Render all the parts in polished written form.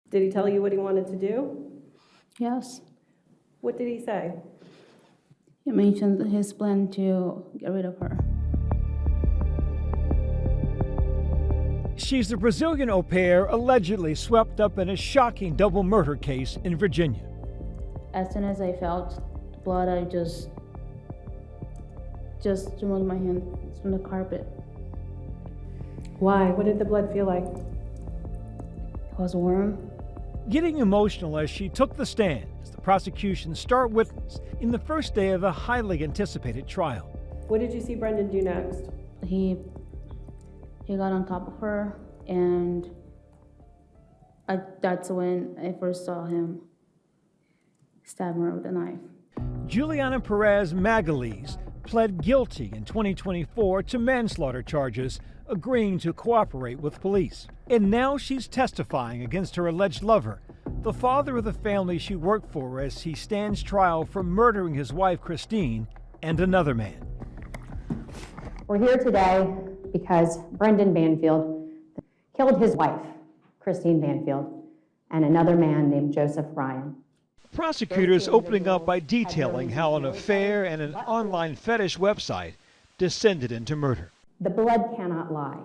Did he tell you what he wanted to do? Yes. What did he say? He mentioned his plan to get rid of her. She's the Brazilian au pair allegedly swept up in a shocking double murder case in Virginia. As soon as I felt blood, I just removed my hand from the carpet. Why? What did the blood feel like? It was warm. Getting emotional as she took the stand as the prosecution's star witness in the first day of a highly anticipated trial. What did you see Brendan do next? He got on top of her, and that's when I first saw him stab her with a knife. Juliana Perez Magalhães pled guilty in 2024 to manslaughter charges, agreeing to cooperate with police. And now she's testifying against her alleged lover, the father of the family she worked for, as he stands trial for murdering his wife Christine and another man. We're here today because Brendan Banfield killed his wife, Christine Banfield, and another man named Joseph Ryan. Prosecutors opening up by detailing how an affair and an online fetish website descended into murder. The blood cannot lie,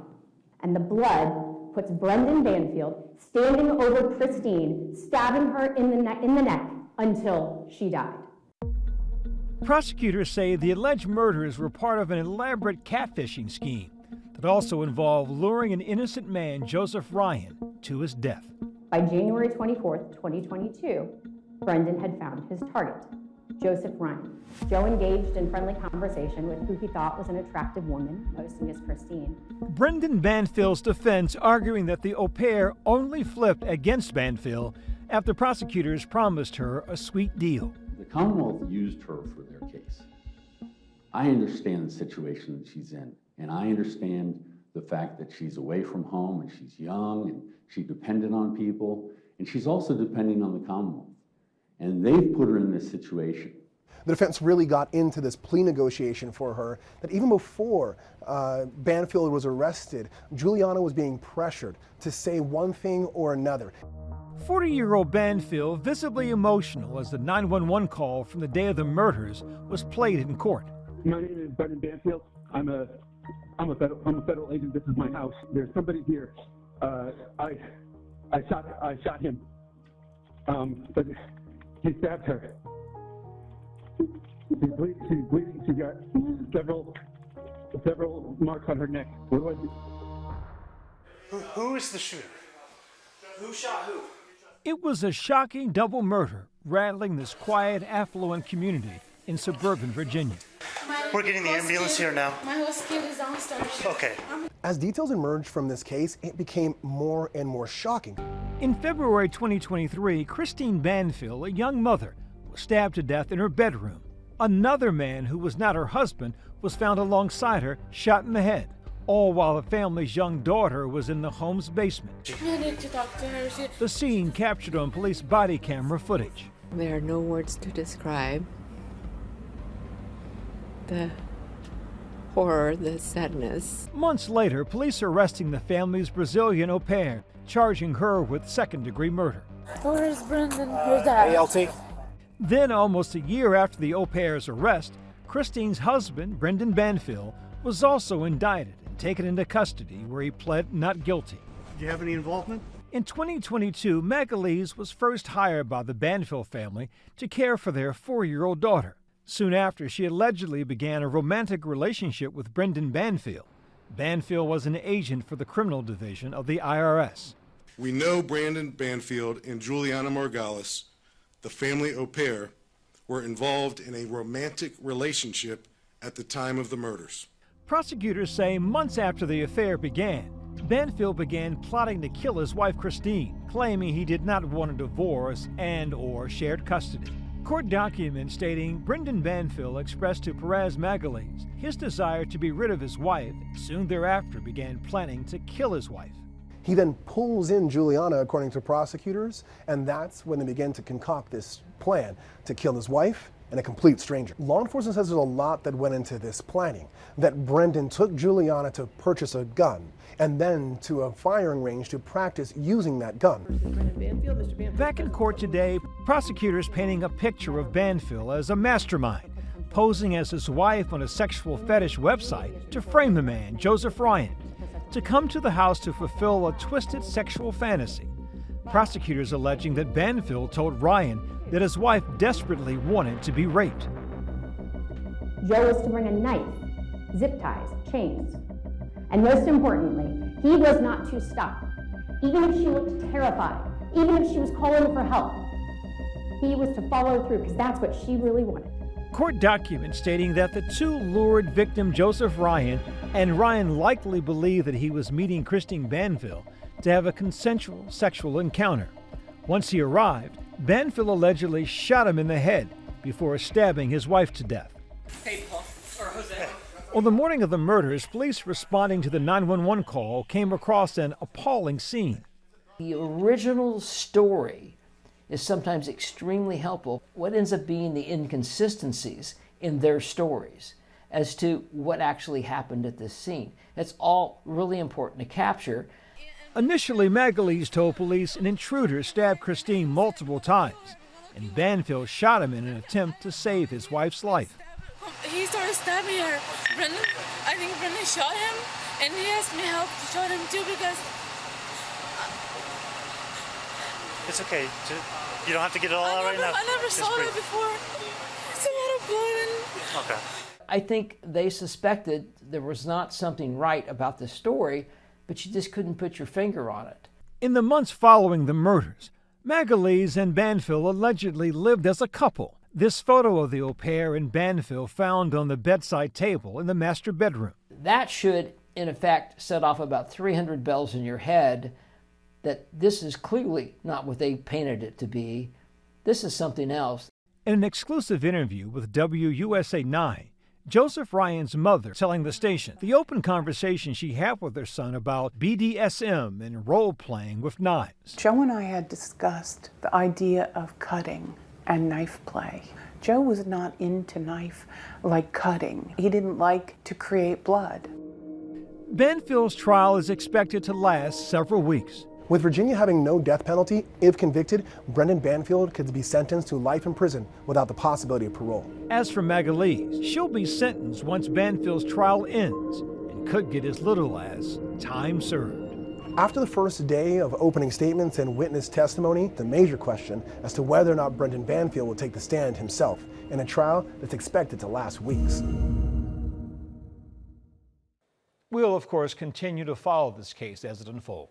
and the blood puts Brendan Banfield standing over Christine, stabbing her in the neck until she died. Prosecutors say the alleged murders were part of an elaborate catfishing scheme that also involved luring an innocent man, Joseph Ryan, to his death. By January 24th, 2022, Brendan had found his target, Joseph Ryan. Joe engaged in friendly conversation with who he thought was an attractive woman, posting as Christine. Brendan Banfield's defense arguing that the au pair only flipped against Banfield after prosecutors promised her a sweet deal. The Commonwealth used her for their case. I understand the situation that she's in, and I understand the fact that she's away from home and she's young and she's dependent on people, and she's also depending on the Commonwealth. And they've put her in this situation. The defense really got into this plea negotiation for her, that even before Banfield was arrested, Juliana was being pressured to say one thing or another. 40-year-old Banfield visibly emotional as the 911 call from the day of the murders was played in court. My name is Brendan Banfield. I'm a federal agent. This is my house. There's somebody here. I shot him. But he stabbed her. She's bleeding. She got several marks on her neck. What do I do? Who is the shooter? Who shot who? It was a shocking double murder rattling this quiet, affluent community in suburban Virginia. We're getting the ambulance here now. My husky is downstairs. Okay. As details emerged from this case, it became more and more shocking. In February 2023, Christine Banfield, a young mother, was stabbed to death in her bedroom. Another man who was not her husband was found alongside her, shot in the head, all while the family's young daughter was in the home's basement. I need to talk to her. The scene captured on police body camera footage. There are no words to describe the horror, the sadness. Months later, police are arresting the family's Brazilian au pair, charging her with second-degree murder. Where's Brendan? Where's that? ALT. Then, almost a year after the au pair's arrest, Christine's husband, Brendan Banfield, was also indicted and taken into custody, where he pled not guilty. Do you have any involvement? In 2022, Magalhães was first hired by the Banfield family to care for their 4-year-old daughter. Soon after, she allegedly began a romantic relationship with Brendan Banfield. Banfield was an agent for the criminal division of the IRS. We know Brendan Banfield and Juliana Margalhães, the family au pair, were involved in a romantic relationship at the time of the murders. Prosecutors say months after the affair began, Banfield began plotting to kill his wife Christine, claiming he did not want a divorce and/or shared custody. Court documents stating Brendan Banfield expressed to Perez Magalhães his desire to be rid of his wife, and soon thereafter began planning to kill his wife. He then pulls in Juliana, according to prosecutors, and that's when they begin to concoct this plan to kill his wife and a complete stranger. Law enforcement says there's a lot that went into this planning, that Brendan took Juliana to purchase a gun and then to a firing range to practice using that gun. Brendan Banfield, Mr. Banfield. Back in court today, prosecutors painting a picture of Banfield as a mastermind, posing as his wife on a sexual fetish website to frame the man, Joseph Ryan, to come to the house to fulfill a twisted sexual fantasy. Prosecutors alleging that Banfield told Ryan that his wife desperately wanted to be raped. Joe was to bring a knife, zip ties, chains. And most importantly, he was not to stop. Even if she looked terrified, even if she was calling for help, he was to follow through because that's what she really wanted. Court documents stating that the two lured victim Joseph Ryan, and Ryan likely believed that he was meeting Christine Banfield to have a consensual sexual encounter. Once he arrived, Banfield allegedly shot him in the head before stabbing his wife to death. Hey, Paul, or Jose. On the morning of the murders, police responding to the 911 call came across an appalling scene. The original story is sometimes extremely helpful. What ends up being the inconsistencies in their stories as to what actually happened at this scene. That's all really important to capture. Initially, Magalese told police an intruder stabbed Christine multiple times, and Banfield shot him in an attempt to save his wife's life. He started stabbing her. I think Brendan shot him, and he asked me help to shot him too because... It's okay. You don't have to get it all out right now. I never saw it before. It's a lot of blood. Okay. I think they suspected there was not something right about the story, but you just couldn't put your finger on it. In the months following the murders, Magalese and Banfield allegedly lived as a couple. This photo of the au pair and Banfield found on the bedside table in the master bedroom. That should, in effect, set off about 300 bells in your head that this is clearly not what they painted it to be. This is something else. In an exclusive interview with WUSA 9, Joseph Ryan's mother telling the station the open conversation she had with her son about BDSM and role-playing with knives. Joe and I had discussed the idea of cutting and knife play. Joe was not into knife like cutting. He didn't like to create blood. Banfield's trial is expected to last several weeks. With Virginia having no death penalty, if convicted, Brendan Banfield could be sentenced to life in prison without the possibility of parole. As for Magalese, she'll be sentenced once Banfield's trial ends and could get as little as time served. After the first day of opening statements and witness testimony, the major question as to whether or not Brendan Banfield will take the stand himself in a trial that's expected to last weeks. We'll, of course, continue to follow this case as it unfolds.